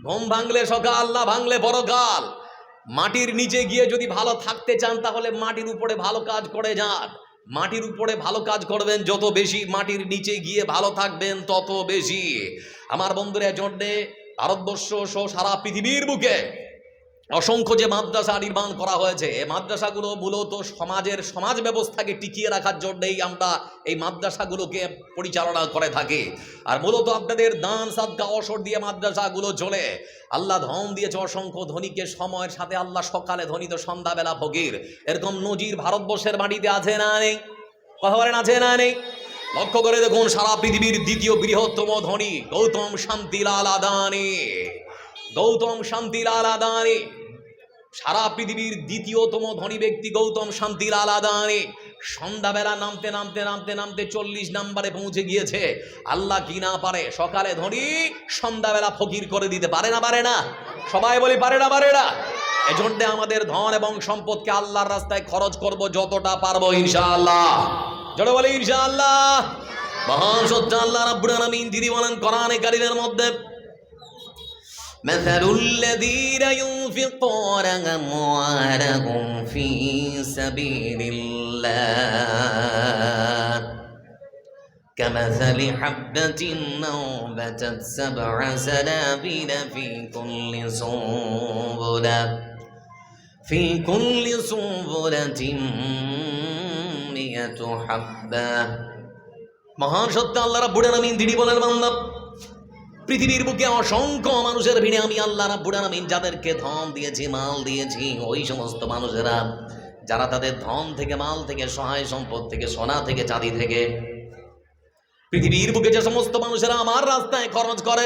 ঘুম ভাঙলে সকাল, না ভাঙলে পরকাল। মাটির নিচে গিয়ে যদি ভালো থাকতে চান তাহলে মাটির উপরে ভালো কাজ করে যান। মাটির উপরে ভালো কাজ করবেন যত বেশি, মাটির নিচে গিয়ে ভালো থাকবেন তত বেশি। আমার বন্ধুরা, জন্যে ভারতবর্ষ সহ সারা পৃথিবীর বুকে অসংখ্য যে মাদ্রাসা নির্মাণ করা হয়েছে, এই মাদ্রাসাগুলো মূলত সমাজ ব্যবস্থাকে টিকিয়ে রাখার জন্যই আমরা এই মাদ্রাসাগুলোকে পরিচালনা করে থাকি। আর মূলত আপনাদের দান সাদকা অসর দিয়ে মাদ্রাসাগুলো চলে। আল্লাহ ধন দিয়েছে অসংখ্য ধনীকে, সময়ের সাথে আল্লাহ সকালে ধনী তো সন্ধ্যাবেলা ফকির। এরকম নজির ভারতবর্ষের মাটিতে আছে না নেই? কথা বলেন, আছে না নেই? লক্ষ্য করে দেখুন, সারা পৃথিবীর দ্বিতীয় বৃহত্তম ধনী গৌতম শান্তিলাল আদানি। গৌতম শান্তিলাল আদানি সারা পৃথিবীর দ্বিতীয়তম ধনী ব্যক্তি গৌতম শান্তিলাল আদানি। সন্ধ্যাবেলা নামতে নামতে নামতে নামতে 40 নম্বরে পৌঁছে গিয়েছে। আল্লাহ কি না পারে? সকালে ধনী, সন্ধ্যাবেলা ফকির করে দিতে পারে না? পারে না? সবাই বলি পারে না? পারে না? এজন্য আমাদের ধন এবং সম্পদকে আল্লাহর রাস্তায় খরচ করব যতটা পারবো ইনশাআল্লাহ। জোরে বলি ইনশাআল্লাহ। মহান সত্য আল্লাহ রাব্বুল আলামিন তিনি বলেন কোরআনে কারীমের মধ্যে, مثل الذين ينفقون أموالهم في سبيل الله كمثل حبة أنبتت 7 سنابل في كل سنبلة 100 حبة। মহান সত্য আল্লাহ রাব্বুল আলামিন তিনি বলেন, বান্দা, পৃথিবীর বুকে অসংখ্য মানুষের ভিড়ে আমি আল্লাহ রাব্বুল আলামিন যাদেরকে ধন দিয়েছি, মাল দিয়েছি, ওই সমস্ত মানুষেরা যারা তাদের ধন থেকে, মাল থেকে, সহায় সম্পদ থেকে, সোনা থেকে, চাঁদি থেকে, পৃথিবীর বুকে যে সমস্ত মানুষেরা আমার রাস্তায় খরচ করে,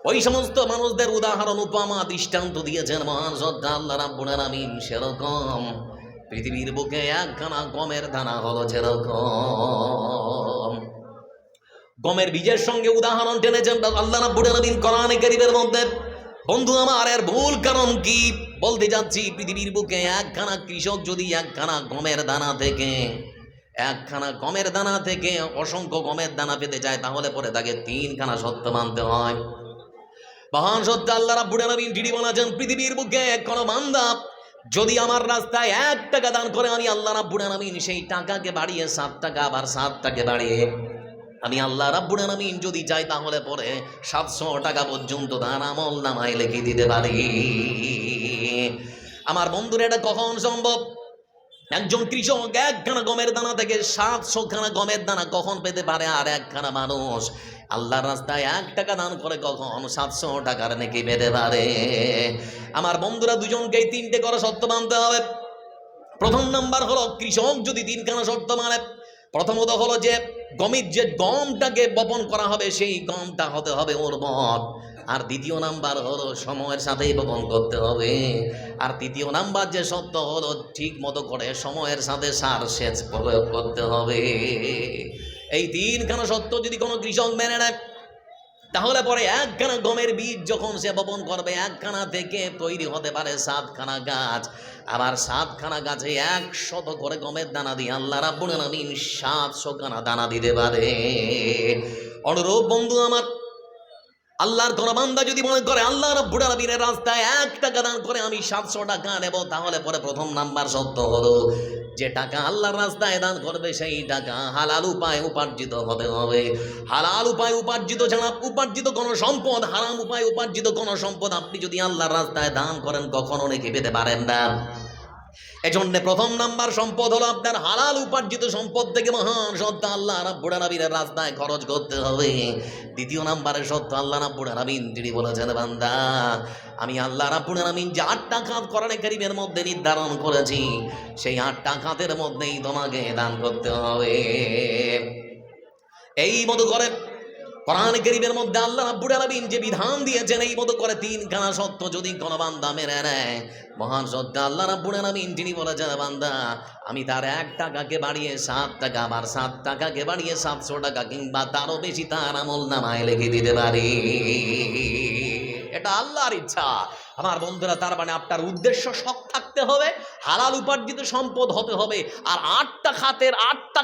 ওই সমস্ত মানুষদের উদাহরণ, উপমা, দৃষ্টান্ত দিয়েছেন মহান সত্য আল্লাহ রাব্বুল আলামিন। সেরকম পৃথিবীর বুকে একখানা গমের দানা হলো যেরকম। গমের বীজের সঙ্গে উদাহরণ টেনেছেন আল্লাহ রাব্বুল আলামিন কোরআনে কারীমের মধ্যে। বন্ধু আমার, এর ভুল কারণ কি? বলতে যাচ্ছি, পৃথিবীর বুকে একখানা কৃষক যদি একখানা গমের দানা থেকে অসংখ্য গমের দানা পেতে চায়, তাহলে পরে তাকে 3 খানা সত্য মানতে হয়। মহান সত্য আল্লাহ রাব্বুল আলামিন যিনি বলেছেন, পৃথিবীর বুকে কোনো বান্দা যদি আমার রাস্তায় 1 টাকা দান করে, আমি আল্লাহ রাব্বুল আলামিন সেই টাকাকে বাড়িয়ে 7 টাকা, আবার 7 টাকা বাড়িয়ে আমি আল্লাহ রাব্বুল আলামিন যদি চাই তাহলে পরে 700 টাকা পর্যন্ত দান আমল নামায় লিখে দিতে পারি। আমার বন্ধুরা, এটা কখন সম্ভব? একজন কৃষক একখানা গমের দানা থেকে 700 খানা গমের দানা কখন পেতে পারে? আর একখানা মানুষ আল্লাহর রাস্তায় 1 টাকা দান করে কখন 700 টাকার নেকি পেতে পারে? আমার বন্ধুরা, দুজনকেই 3টে করে শর্ত মানতে হবে। প্রথম নাম্বার হলো, কৃষক যদি 3 খানা শর্ত মানে, প্রথমত হলো যে যে গমটাকে বপন করা হবে সেই গমটা হতে হবে উর্বর। আর দ্বিতীয় নাম্বার হলো সময়ের সাথেই বপন করতে হবে। আর তৃতীয় নাম্বার যে সত্য হলো, ঠিক মতো করে সময়ের সাথে সার সেচ প্রয়োগ করতে হবে। এই 3 খানা সত্য যদি কোনো কৃষক মেনে নেয়, তাহলে পরে 1 খানা গমের বীজ যখন সে বপন করবে, 1 খানা থেকে তৈরি হতে পারে 7 খানা গাছ। আবার 7 খানা গাছে 100 করে গমের দানা দিয়ে আল্লাহ রাব্বুল আলামিন 700 খানা দানা দিতে পারে। অনুরূপ বন্ধু আমার, আল্লাহর কোন বান্দা যদি মনে করে আল্লাহ রাব্বুল আলামিনের রাস্তায় 1 টাকা দান করে আমি 700 টাকা নেব, তাহলে পরে প্রথম নাম্বার সত্য হলো, যে টাকা আল্লাহর রাস্তায় দান করবে সেই টাকা হালাল উপায়ে উপার্জিত হতে হবে। হালাল উপায়ে উপার্জিত ছাড়া উপার্জিত কোনো সম্পদ, হারাম উপায়ে উপার্জিত কোনো সম্পদ আপনি যদি আল্লাহর রাস্তায় দান করেন কখনো নেকি পেতে পারেন না। এজন্য প্রথম নাম্বার সম্পদ হলো আপনার হালাল উপার্জিত সম্পদ থেকে মহান সত্য আল্লাহ রাব্বুল আলামিনের রাস্তায় খরচ করতে হবে। দ্বিতীয় নাম্বারের সত্য আল্লাহ রাব্বুল আলামিন যিনি বলেছেন, বান্দা, আমি আল্লাহ রাব্বুল আলামিন যে 8টা খাত কোরআনে কারীমের মধ্যে নির্ধারণ করেছি, সেই 8টা খাতের মধ্যেই তোমাকে দান করতে হবে। এই মতো করে কোরআনে কারীমের মধ্যে আল্লাহ রাব্বুল আলামিন যে বিধান দিয়েছেন, এই মতো করে 3 খানা সত্য যদি কোনো বান্দা মেনে নেয়, মহান সত্য আল্লাহ রাব্বুল আলামিন যিনি বলেছেন, বান্দা, আমি তার 1 টাকাকে বাড়িয়ে 7 টাকা, আবার 7 টাকাকে বাড়িয়ে 700 টাকা কিংবা তারও বেশি তার আমল নামায় লিখে দিতে পারি। এটা আল্লাহর ইচ্ছা। আমার বন্ধুরা, তার মানে আপনার উদ্দেশ্য সৎ থাকতে হবে, হালাল উপার্জিত সম্পদ হতে হবে, আর 8টা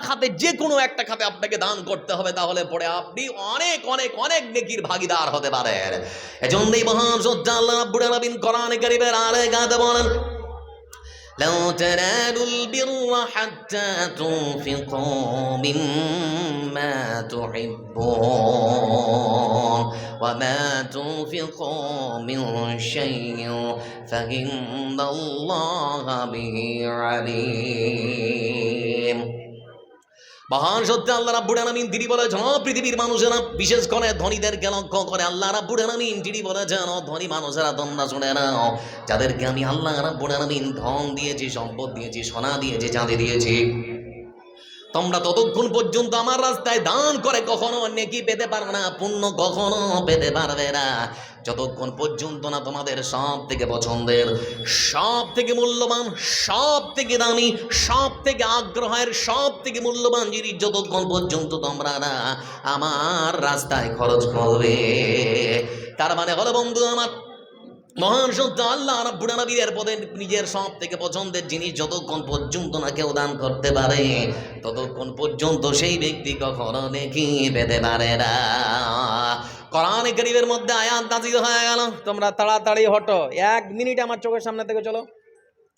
খাতে যে কোনো একটা খাতে আপনাকে দান করতে হবে, তাহলে পরে আপনি অনেক অনেক অনেক নেকির ভাগীদার হতে পারেন। এজন্যই মহান যোদ্ধা আল্লাহ রাব্বুল আলামিন কোরআনে কারীমের আরেক আয়াতে বলেন, لو تنالوا البر حتى تنفقوا مما تحبون وما تنفقوا من شيء فإن الله به عليم। মহান সত্য আল্লাহ রাব্বুল আলামিন তিনি বলেছেন, পৃথিবীর মানুষেরা, বিশেষ করে ধনীদেরকে লক্ষ্য করে আল্লাহ রাব্বুল আলামিন তিনি বলেছেন, ধনী মানুষেরা তোমরা শুনে নাও, যাদেরকে আমি আল্লাহ রাব্বুল আলামিন ধন দিয়েছি, সম্পদ দিয়েছি, সোনা দিয়েছি, চাঁদি দিয়েছি, তোমরা ততক্ষণ পর্যন্ত আমার রাস্তায় দান করে কখনো নেকি পেতে পারবে না, পুণ্য কখনো পেতে পারবে না, যতক্ষণ পর্যন্ত না তোমাদের সব থেকে পছন্দের, সব থেকে মূল্যবান, সব থেকে দামি, সব থেকে আগ্রহের, সব থেকে মূল্যবান জিনিস যতক্ষণ পর্যন্ত তোমরা না আমার রাস্তায় খরচ করবে। তার মানে হলো বন্ধু আমার, মহান সত্য আল্লাহ রাব্বুল আলামিনের পদে নিজের সব থেকে পছন্দের জিনিস যতক্ষণ পর্যন্ত না কেউ দান করতে পারে, ততক্ষণ পর্যন্ত সেই ব্যক্তি কখনো নেকি পেতে পারে না। কোরআনে কারীমের মধ্যে আয়াত নাযিল হয়ে গেল, তোমরা তাড়াতাড়ি হটো, 1 মিনিট আমার চোখের সামনে থেকে চলো,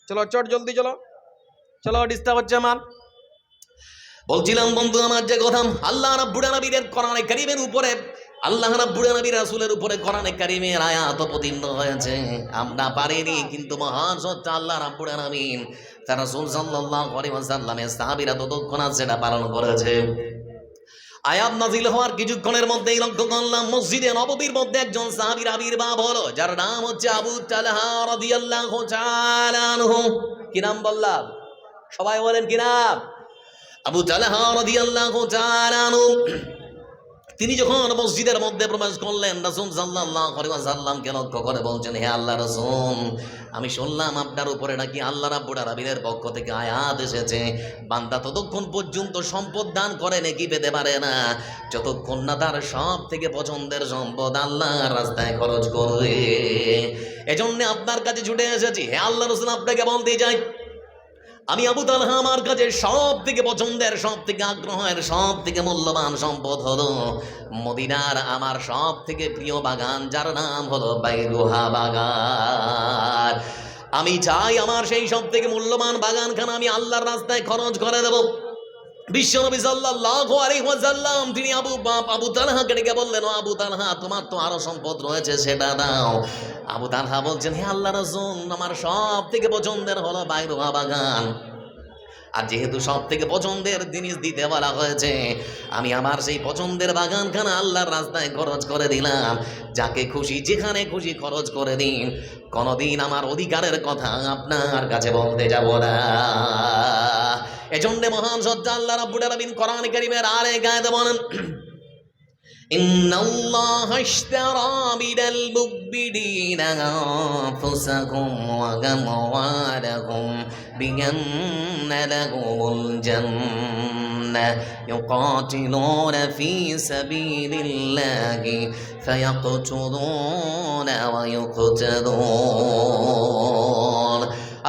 চলো চট জলদি চলো, চলো ডিস্টার্ব হচ্ছে আমার। বলছিলাম বন্ধু আমার যে কথা, আল্লাহ রাব্বুল আলামিনের কোরআনে কারীমের উপরে, আল্লাহ রাব্বুল আলামিন রাসূলের উপরে কোরআনে কারীমের আয়াত অবতীর্ণ হয়েছে, আমরা পারিনি, কিন্তু মহান সত্য আল্লাহ রাব্বুল আলামিন তার রাসূল সাল্লাল্লাহু আলাইহি ওয়াসাল্লামের সাহাবীরা ততক্ষণ সেটা পালন করেছে। আয়াত নাযিল হওয়ার কিছুক্ষণের মধ্যেই লক্ষ্য করলাম মসজিদে নববীর মধ্যে একজন সাহাবীর আবির্ভাব হলো, যার নাম হচ্ছে আবু তালহা রাদিয়াল্লাহু তাআলা আনহু। কি নাম বললাম? সবাই বলেন কি নাম? আবু তালহা রাদিয়াল্লাহু তাআলা আনহু। তিনি যখন মসজিদের মধ্যে প্রবেশ করলেন, রাসূল সাল্লাল্লাহু আলাইহি ওয়াসাল্লামকে লক্ষ্য করে বলছেন, হে আল্লাহর রাসূল, আমি শুনলাম আপনার উপরে নাকি আল্লাহ রাব্বুল আলামিনের পক্ষ থেকে আয়াত এসেছে, বান্দা ততক্ষণ পর্যন্ত সম্পদ দান করে নেকি পেতে পারে না যতক্ষণ না তার সব থেকে পছন্দের সম্পদ আল্লাহর রাস্তায় খরচ করবে। এজন্য আপনার কাছে ছুটে এসেছি, হে আল্লাহর রাসূল, আপনাকে বলতে চাই, আমি আবু তালহা আমার কাছে সব থেকে পছন্দের, সব থেকে আগ্রহের, সব থেকে মূল্যবান সম্পদ হলো মদিনার আমার সব থেকে প্রিয় বাগান, যার নাম হলো বাইরুহা বাগান। আমি চাই আমার সেই সব থেকে মূল্যবান বাগানখানা আমি আল্লাহর রাস্তায় খরচ করে দেব। বিশ্বনবী সাল্লাল্লাহু আলাইহি ওয়াসাল্লাম তিনি আবু তালহাকে ডেকে বললেন, ও আবু তালহা, তোমার তো আরো সম্পদ রয়েছে, সেটা দাও। আবু তালহা বলছেন, হে আল্লাহর রাসূল, আমার সব থেকে পছন্দের হলো বাইরুহা বাগান, আর যেহেতু সব থেকে পছন্দের জিনিস দিতে বলা হয়েছে, আমি আমার সেই পছন্দের বাগানখানা আল্লাহর রাস্তায় খরচ করে দিলাম। যাকে খুশি যেখানে খুশি খরচ করে দিন, কোনোদিন আমার অধিকারের কথা আপনার কাছে বলতে যাব না। এজন্য মহান সত্য আল্লাহ রাব্বুল আলামিন কোরআনে কারীমের আরেক আয়াতে বলেন, ইন্নাল্লাহা ইশতারা মিনাল মুমিনিনা আনফুসাহুম ওয়া আমওয়ালাহুম বিআন্না লাহুমুল জান্নাহ ইউকাতিলুনা ফী সাবিলিল্লাহি ফায়াকতুলুনা ওয়া ইউকতালুন।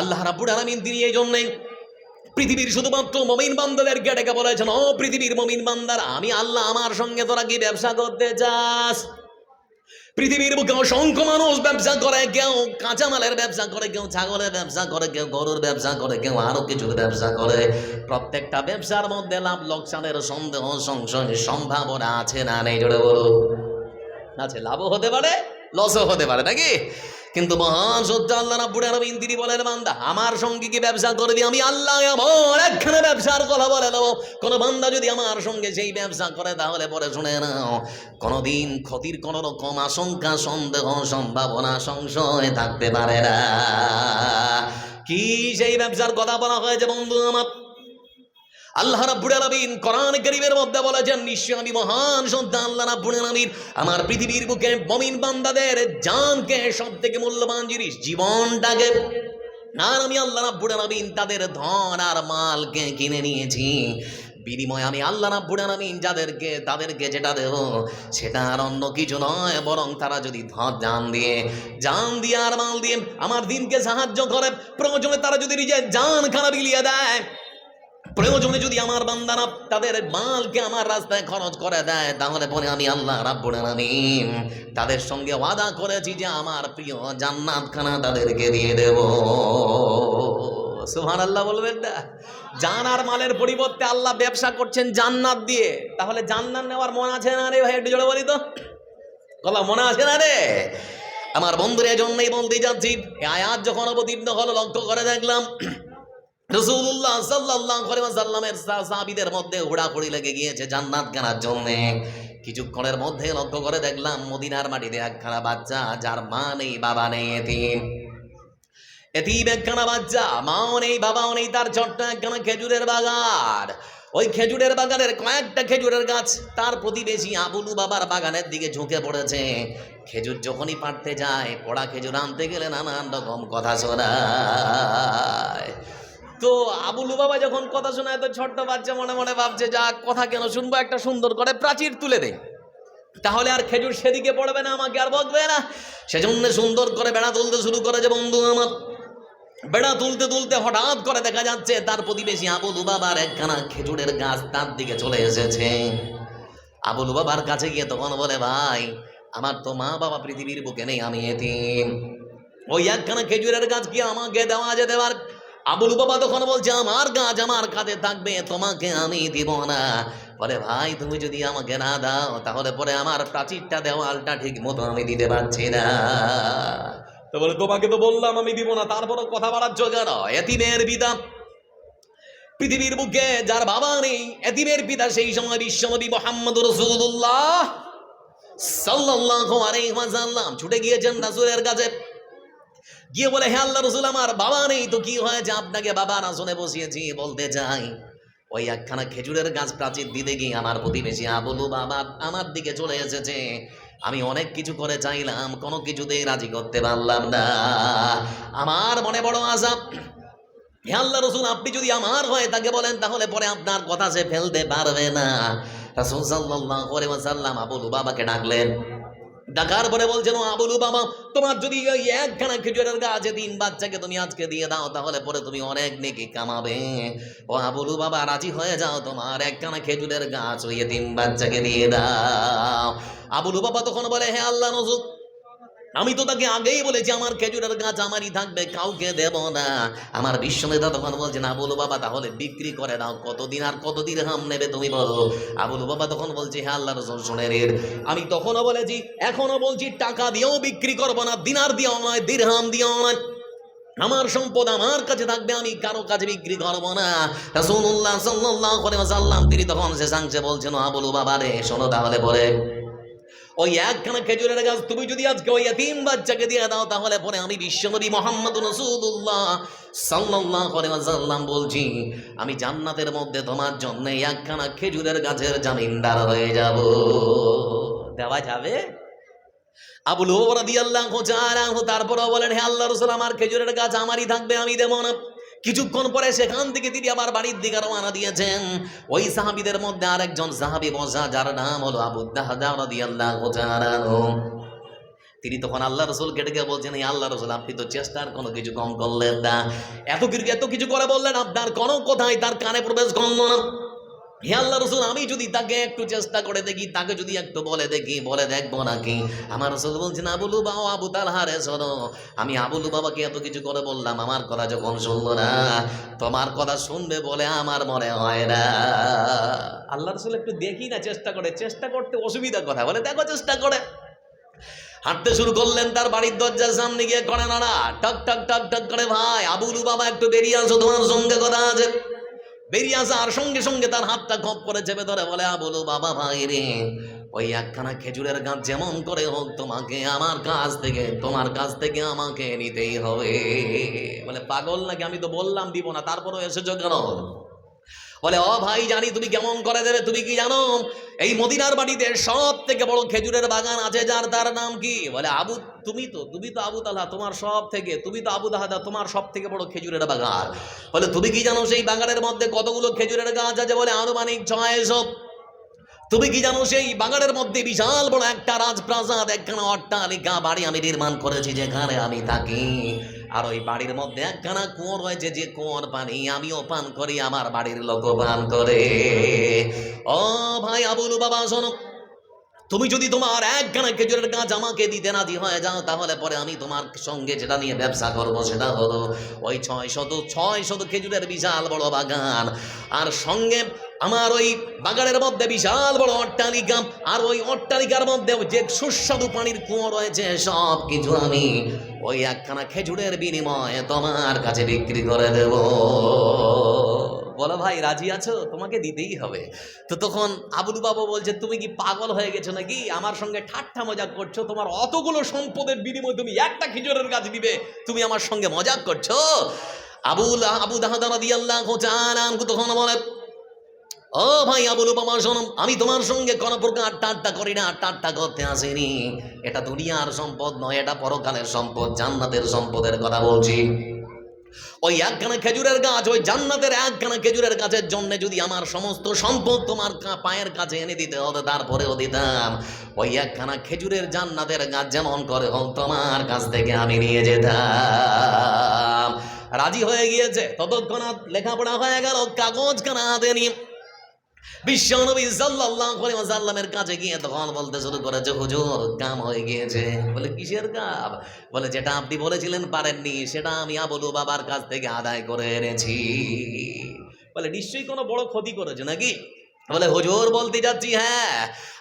আল্লাহ রাব্বুল আলামিন তিনি এই জন্যই পৃথিবীর শুধুমাত্র মুমিন বান্দাদেরকে ডেকে বলেছেন, ও পৃথিবীর মুমিন বান্দারা, আমি আল্লাহ আমার সঙ্গে তোরা কি ব্যবসা করতে চাস? পৃথিবীর বুকে অসংখ্য মানুষ ব্যবসা করে, কেউ কাঁচামালের ব্যবসা করে, কেউ ছাগলের ব্যবসা করে, কেউ গরুর ব্যবসা করে, কেউ আরো কিছুর ব্যবসা করে। প্রত্যেকটা ব্যবসার মধ্যে লাভ লোকসানের সন্দেহ সংশয় সম্ভাবনা আছে না নেই? জোরে বলুন। আছে, লাভও হতে পারে, লসও হতে পারে, নাকি? কিন্তু মহান সত্য আল্লাহ রাব্বুল আলামিন তিনি বলেন, বান্দা আমার সঙ্গে কি ব্যবসা করবি? আমি আল্লাহ আমার একখানে ব্যবসার কথা বলে দেবো। কোন বান্দা যদি আমার সঙ্গে সেই ব্যবসা করে, তাহলে পরে শুনে নাও, কোনোদিন ক্ষতির কোন রকম আশঙ্কা, সন্দেহ, সম্ভাবনা, সংশয় থাকতে পারে না। কি সেই ব্যবসার কথা বলা হয়েছে বন্ধু আমার? আল্লাহ রাব্বুল আলামিন কোরআন কারীমের মধ্যে বলেছেন, নিশ্চয় আমি মহান সত্তা আল্লাহ রাব্বুল আলামিন আমার পৃথিবীর বুকে মুমিন বান্দাদের জানকে সবথেকে মূল্যবান জিনিস, জীবনটাকে, আর আমি আল্লাহ রাব্বুল আলামিন তাদের ধন আর মালকে কিনে নিয়েছি বিনিময়ে আমি আল্লাহ রাব্বুল আলামিন তাদেরকে যেটা দেব সেটা আর অন্য কিছু নয়, বরং তারা যদি জান দিয়ে আর মাল দিয়ে আমার দিনকে সাহায্য করে, প্রয়োজনে তারা যদি নিজের জান খানা বিলিয়ে দেয়, প্রয়োজনে যদি আমার বান্দারা তাদের মালকে আমার রাস্তায় খরচ করে দেয়, তাহলে পরে আমি আল্লাহ রাব্বুল আলামিন তাদের সঙ্গে ওয়াদা করেছি যে আমার প্রিয় জান্নাতখানা তাদেরকে দিয়ে দেব। সুবহানাল্লাহ বলবেন না? জান আর মালের পরিবর্তে আল্লাহ ব্যবসা করছেন জান্নাত দিয়ে। তাহলে জান্নাত নেওয়ার মন আছে না রে ভাই? একটু জোরে বলি তো, কথা মনে আছে না রে? আমার বন্ধুরা, এজন্যই বলতে যাচ্ছি, এই আয়াত যখন অবতীর্ণ হলো লক্ষ্য করে দেখলাম রাসূলুল্লাহ সাল্লাল্লাহু আলাইহি ওয়াসাল্লামের সাহাবীদের মধ্যে হুড়াহুড়ি লেগে গিয়েছে জান্নাত কেনার জন্য। কিছুক্ষণের মধ্যে লক্ষ্য করে দেখলাম মদিনার মাটিতে একখানা বাচ্চা, যার মা নেই বাবা নেই, এতিম একখানা বাচ্চা, মাও নেই বাবাও নেই, তার ছোট্ট একখানা খেজুরের বাগান। ওই খেজুরের বাগানের কয়েকটা খেজুরের গাছ তার প্রতিবেশী আবু লুবাবার বাগানের দিকে ঝুঁকে পড়েছে। খেজুর যখনই পাড়তে যায়, পড়া খেজুর আনতে গেলে নানান রকম কথা শোনায়। তো আবু লুবাবা যখন কথা শোনায়, তো ছোট্ট বাচ্চা মনে মনে ভাবছে, যা কথা কেন শুনবো, একটা সুন্দর করে প্রাচীর তুলে দেয়, তাহলে আর খেজুর সেদিকে পড়বে না, আমাকে আর বকবে না। সেজন্য সুন্দর করে বেড়া তুলতে শুরু করেছে। বন্ধু আমার, বেড়া তুলতে তুলতে হঠাৎ করে দেখা যাচ্ছে তার প্রতিবেশী আবু লুবাবার একখানা খেজুরের গাছ তার দিকে চলে এসেছে। আবু লুবাবার কাছে গিয়ে তখন বলে, ভাই, আমার তো মা বাবা পৃথিবীর বুকে নেই, আমি এতিম, ওই একখানা খেজুরের গাছ কি আমাকে দেওয়া যেতে পারে? আবু লুবাবা তখন বলছে, আমার গাছ আমার কাছে থাকবে, তোমাকে আমি দিব না। বলে, ভাই, তুমি যদি আমাকে না দাও, তাহলে পরে আমার প্রাচীরটা দেওয়ালটা ঠিক মতো আমি দিতে পারছি না। তো বলে, তোমাকে তো বললাম আমি দিব না, তারপরও কথা বাড়াচ্ছ কেন? এতিমের পিতা, পৃথিবীর বুকে যার বাবা নেই, এতিমের পিতা সেই সময় বিশ্বনবী মুহাম্মদুর রাসূলুল্লাহ সাল্লাল্লাহু আলাইহি ওয়াসাল্লাম ছুটে গিয়েছেন রাসূলের কাছে, গিয়ে বলে, হে আল্লাহর রাসূল, আমার বাবা নেই, তো কি হয়েছে? আপনাকে বাবা না শুনে বসিয়েছি, বলতে চাই, ওই একখানা খেজুরের গাছ প্রাচীর দিতে গিয়ে আমার প্রতিবেশী আবু লুবাবা আমার দিকে চলে এসেছে। আমি অনেক কিছু করে চাইলাম, কোনো কিছুতেই রাজি করতে পারলাম না। আমার মনে বড় আশা, হে আল্লাহর রাসূল, আপনি যদি আমার হয়ে তাকে বলেন, তাহলে পরে আপনার কথা সে ফেলতে পারবে না। রাসূল সাল্লাল্লাহু আলাইহি ওয়াসাল্লাম আবু লুবাবাকে ডাকলেন। ডাকার পরে বলছেন, ও আবু লুবাবা, তোমার যদি ওই একখানা খেজুরের গাছে 3 বাচ্চাকে তুমি আজকে দিয়ে দাও, তাহলে পরে তুমি অনেক নেকি কামাবে। ও আবু লুবাবা, রাজি হয়ে যাও, তোমার একখানা খেজুরের গাছ ওই 3 বাচ্চাকে দিয়ে দাও। আবু লুবাবা তখন বলে, হে আল্লাহর রাসূল, আমি তো তাকে আগেই বলেছি আমার খেজুরের গাছ আমারই থাকবে, কাউকে দেব না। আমার বিশ্বনেতা তখন বলছেন, আবু লুবাবা, তাহলে বিক্রি করে দাও, কতদিন আর কত দিরহাম নেবে তুমি বলো? আবু লুবাবা তখন বলছে, হে আল্লাহর রাসূল, শুনেন, আমি তখনও বলেছি, এখনো বলছি, টাকা দিয়েও বিক্রি করবো না, দিনার দিয়েও নয়, দিরহাম দিয়েও নয়, আমার সম্পদ আমার কাছে থাকবে, আমি কারো কাছে বিক্রি করবো না। রাসূলুল্লাহ সাল্লাল্লাহু আলাইহি ওয়াসাল্লাম তিনি তখন শেষাংশে বলছেন, আবু লুবাবা রে, শোনো, তাহলে পরে ওই একখানা খেজুরের গাছ তুমি যদি আজকে ওই এতিম বাচ্চাকে দিয়ে দাও, তাহলে পরে আমি বিশ্বনবী মুহাম্মদুর রাসূলুল্লাহ সাল্লাল্লাহু আলাইহি ওয়াসাল্লাম বলছি, আমি জান্নাতের মধ্যে তোমার জন্য একখানা খেজুরের গাছের জামিনদার হয়ে যাব। দেওয়া যাবে? আবু লুবাবা রাদিয়াল্লাহু তাআলা তারপরও বলেন, হে আল্লাহর রাসূল, আমার খেজুরের গাছ আমারই থাকবে, আমি দেব না। কিছুক্ষণ পরে সেখান থেকে তিনি আবার বাড়ির দিকে রওনা দিয়েছেন। ওই সাহাবীদের মধ্যে আরেকজন সাহাবী বসা, যার নাম হলো আবু দাহদা রাদিয়াল্লাহু তাআলা। তিনি তখন আল্লাহ রাসূলকে ডেকে বলছেন, এই আল্লাহ রাসূল, আপনি তো চেষ্টার কোনো কিছু কম করলেন না, এত কিছু করে বললেন, আপনার কোনো কথাই তার কানে প্রবেশ করল না। হে আল্লাহ রাসূল, আমি যদি তাকে একটু চেষ্টা করে দেখি, তাকে যদি একটু বলে দেখি, বলে দেখবো নাকি? আমার রাসূল বলছেন, আবু লুবাবা, আবু তালহা রে, শোনো, আমি আবু লুবাবাকে এত কিছু করে বললাম, আমার কথা যখন শুনলো না, তোমার কথা শুনবে বলে আমার মনে হয় না। আল্লাহ রাসূল একটু দেখি না, চেষ্টা করতে অসুবিধা কথা, বলে দেখো চেষ্টা করে। হাঁটতে শুরু করলেন, তার বাড়ির দরজার সামনে গিয়ে করে নাড়া, টক টক টক টক করে, ভাই আবু লুবাবা, একটু বেরিয়ে আসো, তোমার সঙ্গে কথা আছে। বেরিয়ে আসার সঙ্গে সঙ্গে তার হাতটা খপ করে চেপে ধরে বলে, আবু লুবাবা ভাই রে, ওই একখানা খেজুরের গাছ যেমন করে হোক তোমাকে তোমার কাছ থেকে আমাকে নিতেই হবে। বলে, পাগল নাকি? আমি তো বললাম দিব না, তারপরও এসেছো কেন? বলে ও ভাই জানি তুমি কেমন করে দেবে, তুমি কি জানো এই মদিনার বাড়িতে সব থেকে বড় খেজুরের বাগান আছে, যার তার নাম কি? বলে আবু, তুমি তো আবু তালহা, তোমার সব থেকে, তুমি তো আবু দাহাদা, তোমার সব থেকে বড় খেজুরের বাগান। বলে তুমি কি জানো সেই বাগানের মধ্যে কতগুলো খেজুরের গাছ আছে? বলে আনুমানিক 600। তুমি কি জানো সেই বাগানের মধ্যে বিশাল বড় একটা রাজপ্রাসাদ, একখানা অট্টালিকা বাড়ি আমি নির্মাণ করেছি যেখানে আমি থাকি। আর ওই বাড়ির মধ্যে একখানা কুয়ো রয়েছে, যে কুয়োর পানি আমিও পান করি, আমার বাড়ির লোক পান করে। ও ভাই আবুল বাবা শোনো, তুমি যদি তোমার একখানা খেজুরের গাছ আমাকে দিতে রাজি হয়ে যাও, তাহলে পরে আমি তোমার সঙ্গে যেটা নিয়ে ব্যবসা করব সেটা হলো ওই 600 খেজুরের বিশাল বড় বাগান, আর সঙ্গে আমার ওই বাগানের মধ্যে বিশাল বড় অট্টালিকা, আর ওই অট্টালিকার মধ্যে যে সুস্বাদু পানির কুয়ো রয়েছে, সব কিছু আমি ওই একখানা খেজুরের বিনিময়ে তোমার কাছে বিক্রি করে দেব। বলো ভাই রাজি আছো? তোমাকে দিতেই হবে। তো তখন আবুল বাবা বলছে, তুমি কি পাগল হয়ে গেছো নাকি? আমার সঙ্গে ঠাট্টা মজাক করছো? তোমার অতগুলো সম্পদের বিনিময়ে তুমি একটা খেজুরের গাছ দিবে? তুমি আমার সঙ্গে মজাক করছো? আবু দাহাদা রাদিয়াল্লাহু তাআলা আনহু তখন বলে, ও ভাই আবুল বাবা শোনো, আমি তোমার সঙ্গে কোনো প্রকার ঠাট্টা করি না, ঠাট্টা করতে আসিনি। এটা দুনিয়ার সম্পদ নয়, এটা পরকালের সম্পদ, জান্নাতের সম্পদের কথা বলছি। ওই একখানা খেজুরের গাছ, ওই জান্নাতের একখানা খেজুরের গাছের জন্য যদি আমার সমস্ত সম্পদ তোমার পায়ের কাছে এনে দিতে হতো, তারপরেও দিতাম। ওই একখানা খেজুরের জান্নাতের গাছ যেমন করে হোক তোমার কাছ থেকে আমি নিয়ে যেতাম। রাজি হয়ে গিয়েছে। ততক্ষণাৎ লেখাপড়া হয়ে গেল, কাগজখানা হাতে নিয়ে বিশ্বনবী সাল্লাল্লাহু আলাইহি ওয়াসাল্লামের কাছে গিয়ে তখন বলতে শুরু করেছে, হুজুর কাম হয়ে গিয়েছে। বলে কিসের কাম? বলে যেটা আপনি বলেছিলেন পারেননি, সেটা আমি আবুল বাবার কাছ থেকে আদায় করে এনেছি। বলে নিশ্চয়ই কোনো বড় ক্ষতি করেছে নাকি? বলে হুজুর বলতে যাচ্ছি, হ্যাঁ,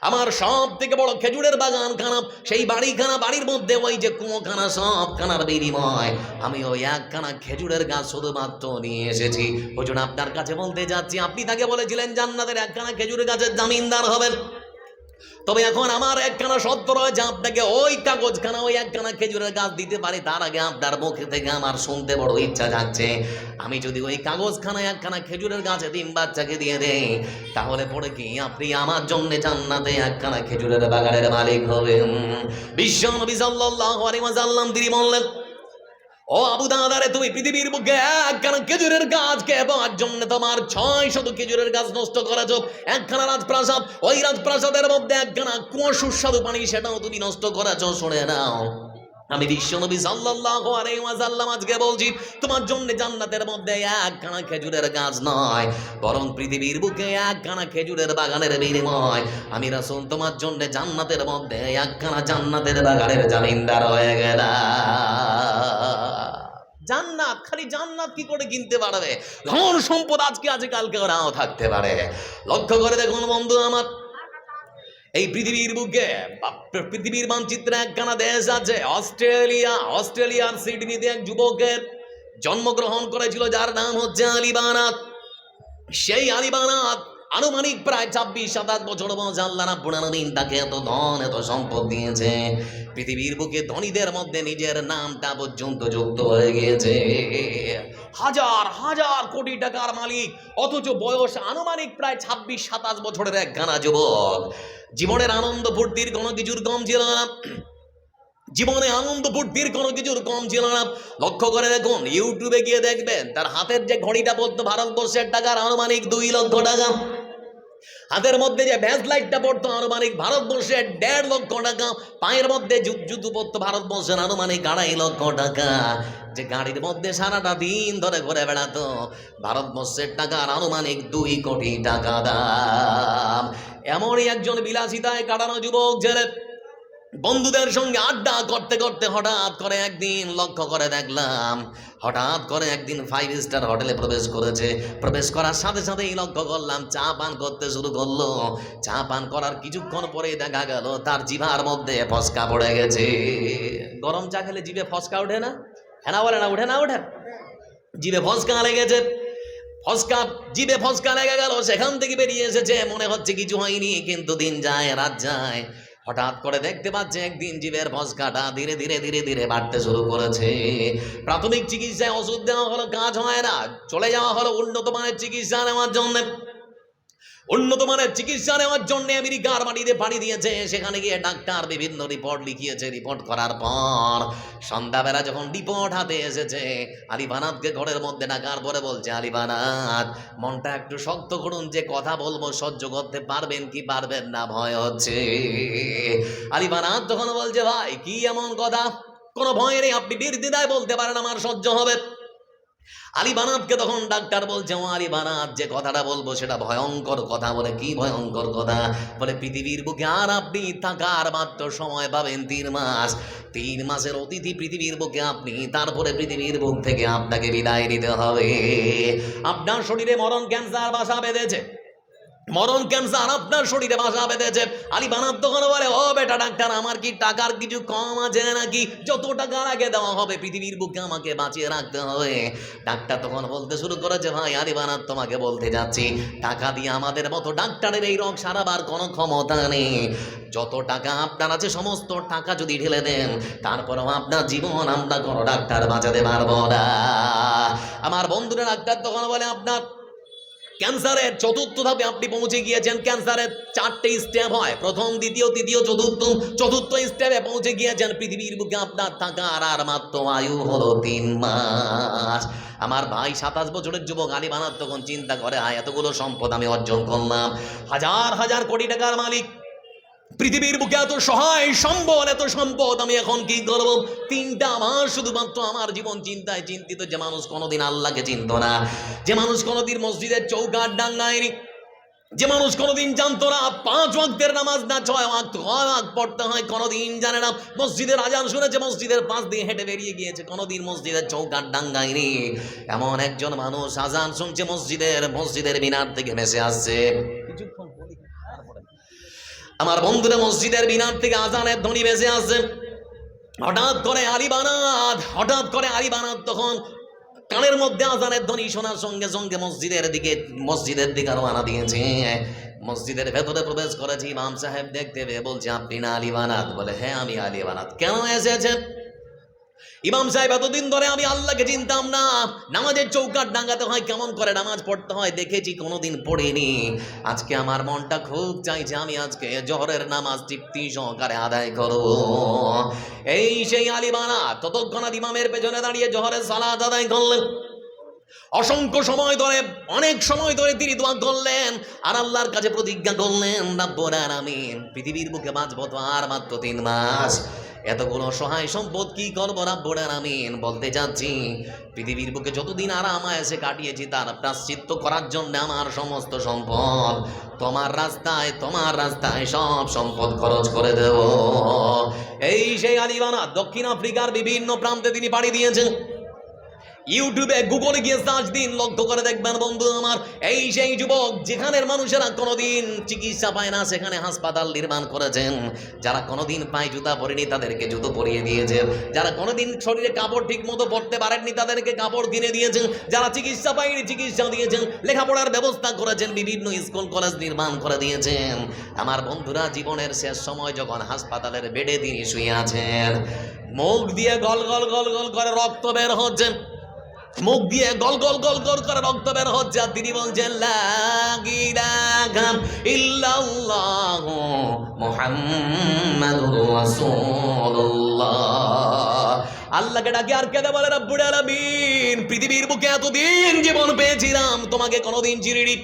আমার সব থেকে বড় খেজুরের বাগান খানা, সেই বাড়িখানা, বাড়ির মধ্যে ওই যে কুয়োখানা, সব খানার বিনিময় আমি ওই একখানা খেজুরের গাছ শুধুমাত্র নিয়ে এসেছি। হুজুর আপনার কাছে বলতে যাচ্ছি, আপনি তাকে বলেছিলেন জান্নাতের একখানা খেজুরের গাছের জামিনদার হবেন, তবে এখন আমার একখানা শর্ত রয়েছে, আপনাকে ওই কাগজখানা, ওই একখানা খেজুরের গাছ দিতে পারি, তার আগে আপনার মুখে থেকে আমার শুনতে বড় ইচ্ছা যাচ্ছে, আমি যদি ওই কাগজখানা একখানা খেজুরের গাছে 3 বাচ্চাকে দিয়ে দেই, তাহলে পরে কি আপনি আমার জন্য জান্নাতে একখানা খেজুরের বাগানের মালিক হবেন। বিশ্বনবী সাল্লাল্লাহু আলাইহি ওয়াসাল্লাম তিনি বললেন, ও আবু দাদারে, তুমি পৃথিবীর বুকে একখানা খেজুরের গাছকে পাওয়ার জন্য তোমার 600 খেজুরের গাছ নষ্ট করেছ, একখানা রাজপ্রাসাদ, ওই রাজপ্রাসাদের মধ্যে একখানা কুয়ো সুস্বাদু পানি, সেটাও তুমি নষ্ট করেছ। শুনে নাও, আমি বিশ্বনবী সাল্লাল্লাহু আলাইহি ওয়াসাল্লাম আজকে বলছি, তোমার জন্য জান্নাতের মধ্যে একখানা খেজুরের গাছ নয়, বরং পৃথিবীর বুকে একখানা খেজুরের বাগানের বিনিময় আমি রাসূল তোমার জন্য জান্নাতের মধ্যে একখানা জান্নাতের বাগানের জামিনদার হয়ে গেলাম। জান্নাত, খালি জান্নাত কি করে কিনতে পারবে? ধন সম্পদ আজকে আছে, কালকে নাও থাকতে পারে। লক্ষ্য করে দেখুন বন্ধু আমার, এই পৃথিবীর বুকে, পৃথিবীর মানচিত্রে একখানা দেশ আছে অস্ট্রেলিয়া। অস্ট্রেলিয়ার সিডনিতে এক যুবকের জন্মগ্রহণ করেছিল, যার নাম হচ্ছে আলী বানাত। সেই আলী বানাত আনুমানিক প্রায় 26-27 বছর বয়স। আল্লাহ রাব্বুল আলামিন তাকে এত ধন, এত সম্পদ দিয়েছে, পৃথিবীর বুকে ধনীদের মধ্যে নিজের নামটা পর্যন্ত যুক্ত হয়ে গিয়েছে। হাজার হাজার কোটি টাকার মালিক, অথচ বয়স আনুমানিক প্রায় 26-27 বছরের একখানা যুবক। জীবনের আনন্দ ফুর্তির কোনো কিছুর কম ছিল না, জীবনে আনন্দ ফুর্তির কোনো কিছুর কম ছিল না। লক্ষ্য করে দেখুন, ইউটিউবে গিয়ে দেখবেন তার হাতের যে ঘড়িটা পড়তো ভারতবর্ষের টাকার আনুমানিক 2 লক্ষ টাকা, হাতের মধ্যে যে ভ্যাজ লাইটটা পড়তো আনুমানিক ভারতবর্ষের 1.5 লক্ষ টাকা, পায়ের মধ্যে জুতো পড়তো ভারতবর্ষের আনুমানিক 2.5 লক্ষ টাকা, যে গাড়ির মধ্যে সারাটা দিন ধরে ঘুরে বেড়াতো ভারতবর্ষের টাকার আনুমানিক 2 কোটি টাকা দাম। এমনই একজন বিলাসিতায় কাটানো যুবক, যে বন্ধুদের সঙ্গে আড্ডা করতে করতে হঠাৎ করে একদিন লক্ষ্য করে দেখলাম, হঠাৎ করে একদিন 5 স্টার হোটেলে প্রবেশ করেছে। প্রবেশ করার সাথে সাথেই লক্ষ্য করলাম চা পান করতে শুরু করলো। চা পান করার কিছুক্ষণ পরে দেখা গেল তার জিভার মধ্যে ফসকা পড়ে গেছে। গরম চা খেলে জিভে ফসকা ওঠে না? হ্যাঁ না বলে না? ওঠে না? ওঠে। জিভে ফসকা লেগেছে, জিভে ফসকা লেগে গেল, সেখান থেকে বেরিয়ে এসেছে, মনে হচ্ছে কিছু হয়নি। কিন্তু দিন যায়, রাত যায়, হঠাৎ করে দেখতে পাচ্ছে একদিন জীবের ফসকাটা ধীরে ধীরে ধীরে ধীরে বাড়তে শুরু করেছে। প্রাথমিক চিকিৎসায় ওষুধ দেওয়া হলো, কাজ হয় না। চলে যাওয়া হলো উন্নত মানের চিকিৎসা নেওয়ার জন্য। উন্নত মানের চিকিৎসা নেওয়ার জন্য আমেরিকার মাটিতে পাড়ি দিয়েছে। সেখানে গিয়ে ডাক্তার বিভিন্ন রিপোর্ট লিখিয়েছে। রিপোর্ট করার পর সন্ধ্যাবেলা যখন রিপোর্ট হাতে এসেছে, আলী বানাতকে ঘরের মধ্যে ডাকার পরে বলছে, আলী বানাত, মনটা একটু শক্ত করুন, যে কথা বলবো সহ্য করতে পারবেন কি পারবেন না, ভয় হচ্ছে। আলী বানাত তখন বলছে, ভাই কি এমন কথা, কোনো ভয় নেই, আপনি নির্দ্বিধায় বলতে পারেন, আমার সহ্য হবে। আলী বানাতকে তখন ডাক্তার বলছে, ও আলী বানাত, যে কথাটা বলবো সেটা ভয়ঙ্কর কথা। বলে কি ভয়ঙ্কর কথা? বলে পৃথিবীর বুকে আর আপনি থাকার মাত্র সময় পাবেন 3 মাস। 3 মাসের অতিথি পৃথিবীর বুকে আপনি, তারপরে পৃথিবীর বুক থেকে আপনাকে বিদায় নিতে হবে। আপনার শরীরে মরণ ক্যান্সার বাসা বেঁধেছে, মরণ ক্যান্সার আপনার শরীরে বাসা বেঁধেছে। আলী বানাত তখন বলে, ও বেটা ডাক্তার, আমার কি টাকার কিছু কম আছে নাকি? যত টাকার আগে দেওয়া হবে পৃথিবীর বুকে আমাকে বাঁচিয়ে রাখতে হবে। ডাক্তার তখন বলতে শুরু করেছে, ভাই আলী বানাত, তোমাকে বলতে যাচ্ছি, টাকা দিয়ে আমাদের মতো ডাক্তারের এই রোগ সারাবার কোনো ক্ষমতা নেই। যত টাকা আপনার আছে সমস্ত টাকা যদি ঢেলে দেন, তারপরেও আপনার জীবন আমরা কোনো ডাক্তার বাঁচাতে পারবো না। আমার বন্ধুরা, ডাক্তার তখন বলে, আপনার ক্যান্সারের 4র্থ ধাপে আপনি পৌঁছে গিয়েছেন। ক্যান্সারের 4টে স্টেপ হয়, প্রথম, দ্বিতীয়, তৃতীয়, চতুর্থ স্টেপে পৌঁছে গিয়েছেন। পৃথিবীর বুকে আপনার থাকার আর মাত্র আয়ু হলো 3 মাস। আমার ভাই 27 বছরের যুবক আলী বানাত তখন চিন্তা করে, এতগুলো সম্পদ আমি অর্জন করলাম, হাজার হাজার কোটি টাকার মালিক, পৃথিবীর বুকে এত সহায় সম্বল, এত সম্পদ, আমি এখন কি করব? 3টা মাস শুধুমাত্র আমার জীবন চিন্তায় চিন্তিত। যে মানুষ কোনোদিন আল্লাহকে চিনত না, যে মানুষ কোনোদিন মসজিদের চৌকাঠ ডাঙ্গায়নি, যে মানুষ কোনোদিন জানতো না 5 ওয়াক্তের নামাজ না 6 ওয়াক্ত পড়তে হয়, কোনোদিন জানে না। মসজিদের আজান শুনেছে, মসজিদের পাশ দিয়ে হেঁটে বেরিয়ে গিয়েছে, কোনোদিন মসজিদের চৌকাঠ ডাঙ্গায়নি। এমন একজন মানুষ আজান শুনছে, মসজিদের মিনার থেকে ভেসে আসছে। আমার বন্ধুরা, মসজিদের মিনার থেকে আজানের ধ্বনি ভেসে আসছে। হঠাৎ করে আলী বানাত তখন কানের মধ্যে আজানের ধ্বনি শোনার সঙ্গে সঙ্গে মসজিদের দিকে রওনা দিয়েছে। মসজিদের ভেতরে প্রবেশ করেছে। ইমাম সাহেব দেখতে পেয়ে বলছে, আপনি না আলী বানাত? বলে, হ্যাঁ আমি আলী বানাত। কেন এসেছে? ইমাম সাহেব, এতদিন ধরে আমি আল্লাহকে চিনতাম না, নামাজের চৌকাঠ ডাঙ্গাতে হয়, কেমন করে নামাজ পড়তে হয় দেখেছি, কোনোদিন পড়িনি। আজকে আমার মনটা খুব চাইছে আমি আজকে জোহরের নামাজ তৃপ্তি সহকারে আদায় করব। এই সেই আলী বানাত ততক্ষণাৎ ইমামের পেছনে দাঁড়িয়ে জোহরের সালাত আদায় করলেন। অসংখ্য সময় ধরে, অনেক সময় ধরে তিনি দোয়া করলেন আর আল্লাহর কাছে প্রতিজ্ঞা করলেন, রব্বুল আলামিন, পৃথিবীর বুকে বাঁচব তো আর মাত্র 3 মাস, এতগুলো সহায় সম্পদ কি করবো রব্বুল আলামিন? বলতে যাচ্ছি, পৃথিবীর বুকে যতদিন আরাম আয়েশে কাটিয়েছি তার প্রায়শ্চিত্ত করার জন্য আমার সমস্ত সম্পদ তোমার রাস্তায় সব সম্পদ খরচ করে দেব। এই সেই আলী বানাত দক্ষিণ আফ্রিকার বিভিন্ন প্রান্তে তিনি পাড়ি দিয়েছেন। ইউটিউবে, গুগলে গিয়ে সার্চ দিন, লক্ষ্য করে দেখবেন বন্ধু আমার, এই সেই যুবক যেখানের মানুষেরা কোনোদিন চিকিৎসা পায় না সেখানে হাসপাতাল নির্মাণ করেছেন। যারা কোনোদিন পায়ে জুতা পরেনি তাদেরকে জুতো পরিয়ে দিয়েছেন, যারা কোনোদিন শরীরে কাপড় ঠিক মতো পরতে পারেননি তাদেরকে কাপড় কিনে দিয়েছেন, যারা চিকিৎসা পায়নি চিকিৎসা দিয়েছেন, লেখাপড়ার ব্যবস্থা করেছেন, বিভিন্ন স্কুল কলেজ নির্মাণ করে দিয়েছেন। আমার বন্ধুরা, জীবনের শেষ সময় যখন হাসপাতালের বেডে তিনি শুয়ে আছেন, মুখ দিয়ে গল গল গল গল করে রক্ত বের হচ্ছে, মুখ দিয়ে গল গল গল গল করে রক্ত বের হচ্ছে, আর তিনি বলছেন, লা ইলাহা ইল্লাল্লাহু মুহাম্মাদুর রাসূলুল্লাহ। আল্লাহকে ডাকে আর কেঁদে বলে, রব্বুল আলামিন, পৃথিবীর বুকে এতদিন জীবন পেয়েছিলাম, তোমাকে কোনোদিন চিনিনি।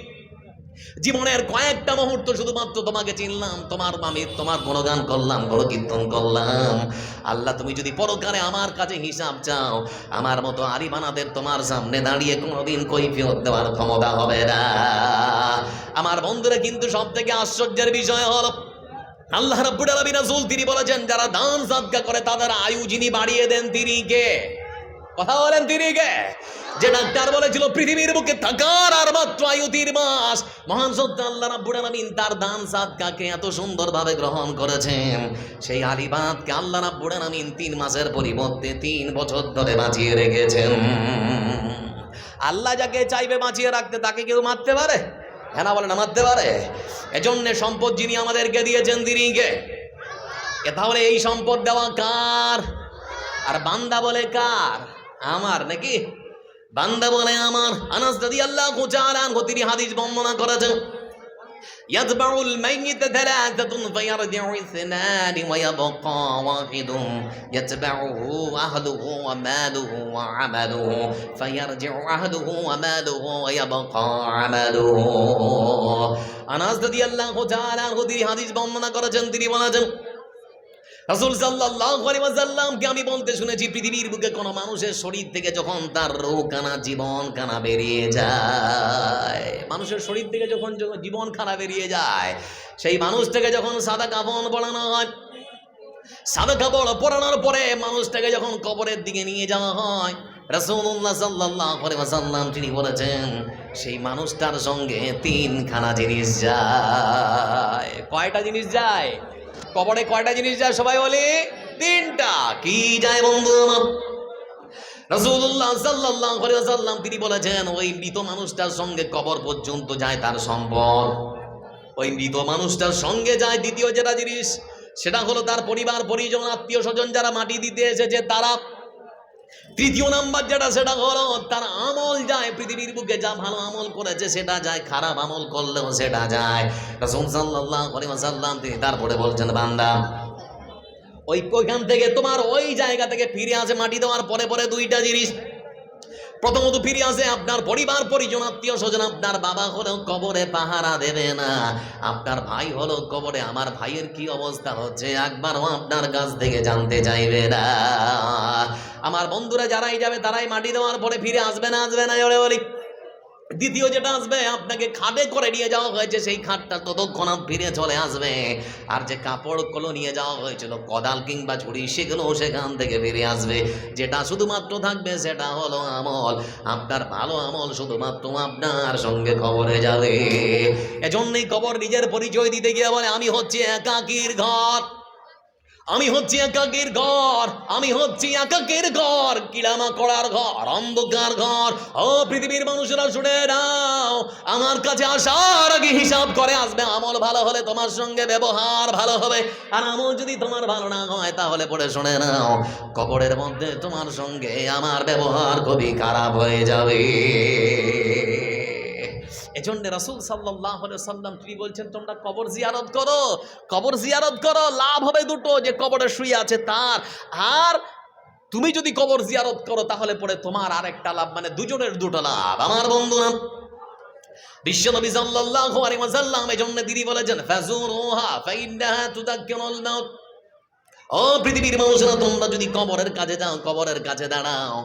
জীবনের কয়েকটা মুহূর্ত শুধুমাত্র তোমাকে চিনলাম, তোমার গুণগান করলাম, গুণকীর্তন করলাম। আল্লাহ, তুমি যদি পরকালে আমার কাছে হিসাব চাও, আমার মতো আলী বানাতের তোমার সামনে দাঁড়িয়ে কোনোদিন কৈফিয়ত দেওয়ার ক্ষমতা হবে না। আমার বন্ধুরা, কিন্তু সব থেকে আশ্চর্যের বিষয় হলো, আল্লাহ রাব্বুল আলামিন রাসূল তিনি বলেছেন, যারা দান সাদকা করে তাদের আয়ু যিনি বাড়িয়ে দেন তিনি কে? কথা বলেন, তিনি কে? যে ডাক্তার বলেছিল পৃথিবীর বুকে থাকার আর মাত্র আয়ু 3 মাস, মহান সত্য আল্লাহ রাব্বুল আলামিন তার দান সাদকাকে এত সুন্দরভাবে গ্রহণ করেছেন। সেই আলী বানাতকে আল্লাহ রাব্বুল আলামিন 3 মাসের পরিবর্তে 3 বছর ধরে বাঁচিয়ে রেখেছেন। আল্লাহ যাকে চাইবে বাঁচিয়ে রাখতে তাকে কেউ মারতে পারে? হ্যাঁ না বলে না, মারতে পারে? এজন্য সম্পদ যিনি আমাদেরকে দিয়েছেন তিনি কে? তাহলে এই সম্পদ দেওয়া কার? আর বান্দা বলে কার? আমার, নাকি? বান্দা বলে আমার। আনাস রাদিয়াল্লাহু তাআলা আনহু তিনি হাদিস বর্ণনা করেছেন, ইয়াতবাউল মাইয়িত থালাথাতুন ফায়ারজিউ ইসনান ওয়া ইয়াবকা ওয়াহিদুন ইয়াতবাউহু আহলুহু ওয়া মালুহু ওয়া আমালুহু ফায়ারজিউ আহলুহু ওয়া মালুহু ওয়া ইয়াবকা আমালুহু। আনাস রাদিয়াল্লাহু তাআলা আনহু তিনি হাদিস বর্ণনা করেছেন, তিনি বলেছেন রাসূল সাল্লাল্লাহু আলাইহি ওয়াসাল্লামকে আমি বলতে শুনেছি, পৃথিবীর বুকে কোন মানুষের শরীর থেকে যখন তার রূহ কানা জীবন কানা বেরিয়ে যায়, মানুষের শরীর থেকে যখন জীবন খানা বেরিয়ে যায়, সেই মানুষটাকে যখন সাদা কাফন পরানো হয়, সাদা কাপড় পরানোর পরে মানুষটাকে যখন কবরের দিকে নিয়ে যাওয়া হয়, রাসূলুল্লাহ সাল্লাল্লাহু আলাইহি ওয়াসাল্লাম তিনি বলেছেন সেই মানুষটার সঙ্গে তিনখানা জিনিস যায়। কয়টা জিনিস যায়? কবরে কয়টা জিনিস যায়? সবাই বলে তিনটা। কি যায় বন্ধু আমার? রাসূলুল্লাহ সাল্লাল্লাহু আলাইহি ওয়াসাল্লাম তিনি বলেছেন ওই মৃত মানুষটার সঙ্গে কবর পর্যন্ত যায় তার সম্পদ। ওই মৃত মানুষটার সঙ্গে যায় দ্বিতীয় যেটা জিনিস, সেটা হলো তার পরিবার পরিজন আত্মীয় স্বজন যারা মাটি দিতে এসেছে তারা। তৃতীয় নাম্বার যেটা সেটা হলো তার আমল যায়, পৃথিবীর বুকে যা ভালো আমল করেছে সেটা যায়, খারাপ আমল করলেও সেটা যায়। রাসূল সাল্লাল্লাহু আলাইহি ওয়াসাল্লাম তিনি তারপরে বলছেন বান্দা ওইখান থেকে তোমার ওই জায়গা থেকে ফিরে আসে মাটি দেওয়ার পরে পরে দুইটা জিনিস। প্রথমত ফিরে আসে আপনার পরিবার পরিজন আত্মীয় স্বজন। আপনার বাবা হলেও কবরে পাহারা দেবে না, আপনার ভাই হলো কবরে আমার ভাইয়ের কি অবস্থা হচ্ছে একবারও আপনার কাছ থেকে জানতে চাইবে না। আমার বন্ধুরা যারাই যাবে তারাই মাটি দেওয়ার পরে ফিরে আসবে না, আসবে না জোরে বলি। দ্বিতীয় যেটা আসবে, আপনাকে খাটে করে নিয়ে যাওয়া হয়েছে সেই খাটটা ততক্ষণ ফিরে চলে আসবে, আর যে কাপড়গুলো নিয়ে যাওয়া হয়েছিল কোদাল কিংবা ছুরি সেগুলো সেখান থেকে ফিরে আসবে। যেটা শুধুমাত্র থাকবে সেটা হলো আমল, আপনার ভালো আমল শুধুমাত্র আপনার সঙ্গে কবরে যাবে। এজন্যই কবর নিজের পরিচয় দিতে গিয়ে বলে আমি হচ্ছে একাকীর ঘর, আমি হচ্ছি একাকীর ঘর, আমি হচ্ছি একাকীর ঘর, কিলামা করার ঘর, অন্ধকার ঘর। ও পৃথিবীর মানুষেরা শুনে নাও, আমার কাছে আসার আগে হিসাব করে আসবে। আমল ভালো হলে তোমার সঙ্গে ব্যবহার ভালো হবে, আর আমল যদি তোমার ভালো না হয় তাহলে পড়ে শুনে নাও কবরের মধ্যে তোমার সঙ্গে আমার ব্যবহার খুবই খারাপ হয়ে যাবে। এজন্য রাসূল সাল্লাল্লাহু আলাইহি ওয়াসাল্লাম তিনি বলছেন তোমরা কবর জিয়ারত করো, কবর জিয়ারত করো। লাভ হবে দুটো, যে কবরে শুয়ে আছে তার, আর তুমি যদি কবর জিয়ারত করো তাহলে পরে তোমার আরেকটা লাভ, মানে দুজনের দুটো লাভ। আমার বন্ধুরা বিশ্বনবী সাল্লাল্লাহু আলাইহি ওয়াসাল্লাম এজন্য তিনি বলেছেন ফাজুরুহা ফাইন্নাহা তুযাক্কিরুল মাউত। ও পৃথিবীর মানুষরা তোমরা যদি কবরের কাছে যাও, কবরের কাছে দাঁড়াও,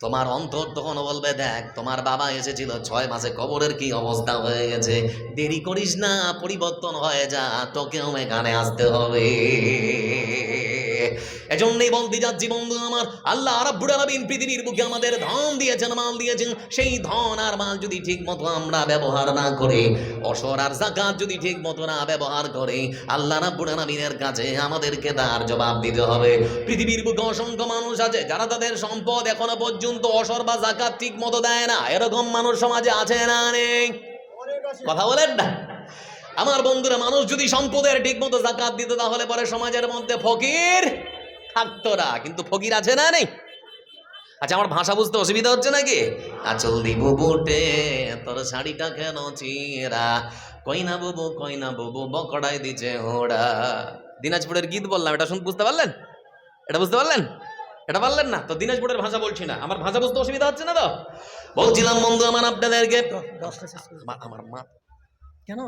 তোমার অন্তর তখন বলবে দেখ তোমার বাবা এসেছিল 6 মাসে কবরের কি অবস্থা হয়ে গেছে, দেরি করিস না, পরিবর্তন হয়ে যা, তোকেও এখানে আসতে হবে। এজন্যই বলতে যাচ্ছি বন্ধু আমার, আল্লাহ রাব্বুল আলামিন পৃথিবীর বুকে আমাদের ধন দিয়েছেন, মাল দিয়েছেন। সেই ধন আর মাল যদি ঠিক মতো আমরা ব্যবহার না করি, অসর আর যাকাত যদি ঠিক মতো না ব্যবহার করি, আল্লাহ রাব্বুল আলামিনের কাছে আমাদেরকে তার জবাব দিতে হবে। পৃথিবীর বুকে অসংখ্য মানুষ আছে যারা তাদের সম্পদ এখনো পর্যন্ত অসর বা যাকাত ঠিক মতো দেয় না। এরকম মানুষ সমাজে আছে না নেই? কথা বলেন না আমার বন্ধুরা। মানুষ যদি সম্পদের ঠিক মতো যাকাত দিত তাহলে পরে সমাজের মধ্যে ফকির থাকতো না, কিন্তু ফকির আছে না নেই? আচ্ছা আমার ভাষা বুঝতে অসুবিধা হচ্ছে নাকি? আচল দিব বুটে তোর শাড়িটা কেন চিরা, কইনা বুবু বকড়াই দিছে হোড়া। দিনাজপুরের গীত বললাম, এটা শুনতে বুঝতে পারলেন? এটা বুঝতে পারলেন? এটা পারলেন না তো? দিনাজপুরের ভাষা বলছি না, আমার ভাষা বুঝতে অসুবিধা হচ্ছে না তো? বলছিলাম বন্ধু আমার আপনাদেরকে, আমার মা কেন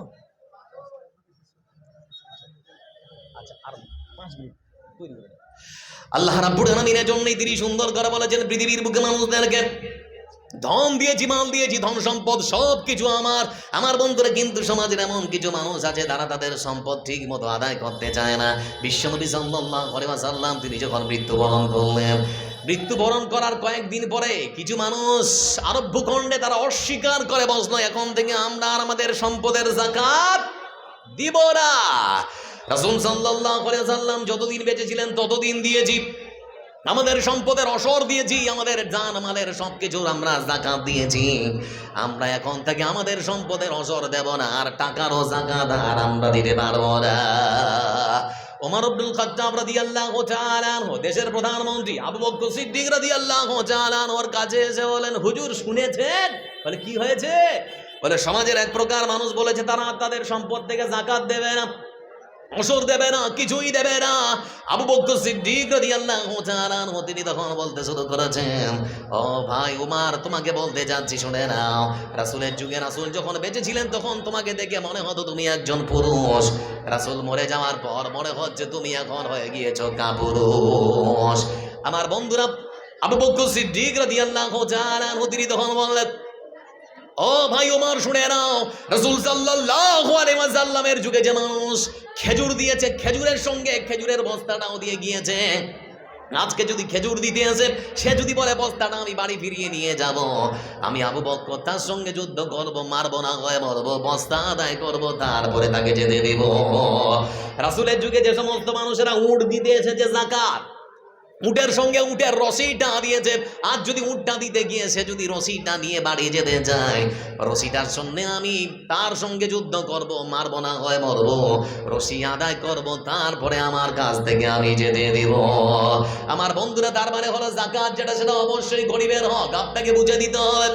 আচ্ছা আর 5 মিনিট আল্লাহ রাব্বুল আলামিনের জন্যই তিনি সুন্দর করে বলেছেন পৃথিবীর বুকে মানুষদেরকে ধন দিয়েছি, মাল দিয়েছি, ধন সম্পদ সব কিছু আমার। আমার বন্ধুরা কিন্তু সমাজের এমন কিছু মানুষ আছে যারা তাদের সম্পদ ঠিক মতো আদায় করতে চায় না। বিশ্বনবী সাল্লাল্লাহু আলাইহি ওয়াসাল্লাম তিনি যখন মৃত্যুবরণ করলেন, মৃত্যুবরণ করার কয়েকদিন পরে কিছু মানুষ আরব ভূখণ্ডে তারা অস্বীকার করে বসলো এখন থেকে আমরা আর আমাদের সম্পদের যাকাত দিব না। রাসূল সাল্লাল্লাহু আলাইহি ওয়াসাল্লাম যতদিন বেঁচে ছিলেন ততদিন দিয়েছি, আমাদের সম্পদের অসর দিয়েছি, আমাদের জান মালের সবকিছুর আমরা যাকাত দিয়েছি। আমরা এখন থেকে আমাদের সম্পদের অসর দেব না, আর টাকারও যাকাত আর আমরা দিতে পারবো না। ও ওমর আব্দুল খাত্তাব রাদিয়াল্লাহু তাআলা আনহু দেশের প্রধানমন্ত্রী আবু বকর সিদ্দিক রাদিয়াল্লাহু তাআলা আনহুর কাছে এসে বলেন, হুজুর শুনেছেন? বলে কি হয়েছে? বলে সমাজের এক প্রকার মানুষ বলেছে তারা তাদের সম্পদ থেকে যাকাত দেবে না, অসর দেবে না, কিছুই দেবে না। আবু বকর সিদ্দিক রাদিয়াল্লাহু তাআলা আনহু তিনি তখন বলতে শুরু করেছেন, ও ভাই উমার, তোমাকে বলতে যাচ্ছি শুনে নাও। রাসূলের যুগে রাসূল যখন বেঁচে ছিলেন তখন তোমাকে দেখে মনে হতো তুমি একজন পুরুষ। রাসূল মরে যাওয়ার পর মনে হচ্ছে তুমি এখন হয়ে গিয়েছো কাপুরুষ। আমার বন্ধুরা, আবু বকর সিদ্দিক রাদিয়াল্লাহু তাআলা আনহু তিনি তখন বললেন, ও ভাই ওমর শুনে নাও, রাসূল সাল্লাল্লাহু আলাইহি ওয়াসাল্লামের যুগে যে মানুষ খেজুর দিয়েছে, খেজুরের সঙ্গে খেজুরের বস্তাটাও দিয়ে গিয়েছে। আজকে যদি খেজুর দিতে আসে, সে যদি বলে বস্তাটা আমি বাড়ি ফিরিয়ে নিয়ে যাব, আমি আবু বকর তার সঙ্গে যুদ্ধ করব, মারবো না হয় মরবো, বস্তা আদায় করব, তারপরে তাকে যেতে দেব। রাসূলের যুগে যে সমস্ত মানুষেরা উট দিতে এসেছে যাকাত, উটের সঙ্গে উটের রশিটা দিয়েছে, আর যদি উটটা দিতে গিয়ে সে যদি রশিটা নিয়ে বাড়ি যেতে যায়, রশিটার সঙ্গে আমি তার সঙ্গে যুদ্ধ করব, মারবো না হয় মরবো, রশি আদায় করব, তারপরে আমার কাছ থেকে আমি যেতে দিব। আমার বন্ধুরা, তার মানে হলো যাকাত যেটা সেটা অবশ্যই গরিবের হক, আপনাকে বুঝে দিতে হবে।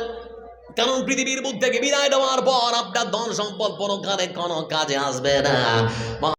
কারণ পৃথিবীর বুক থেকে বিদায় দেওয়ার পর আপনার ধন সম্পদ পরকালে কোনো কাজে আসবে না।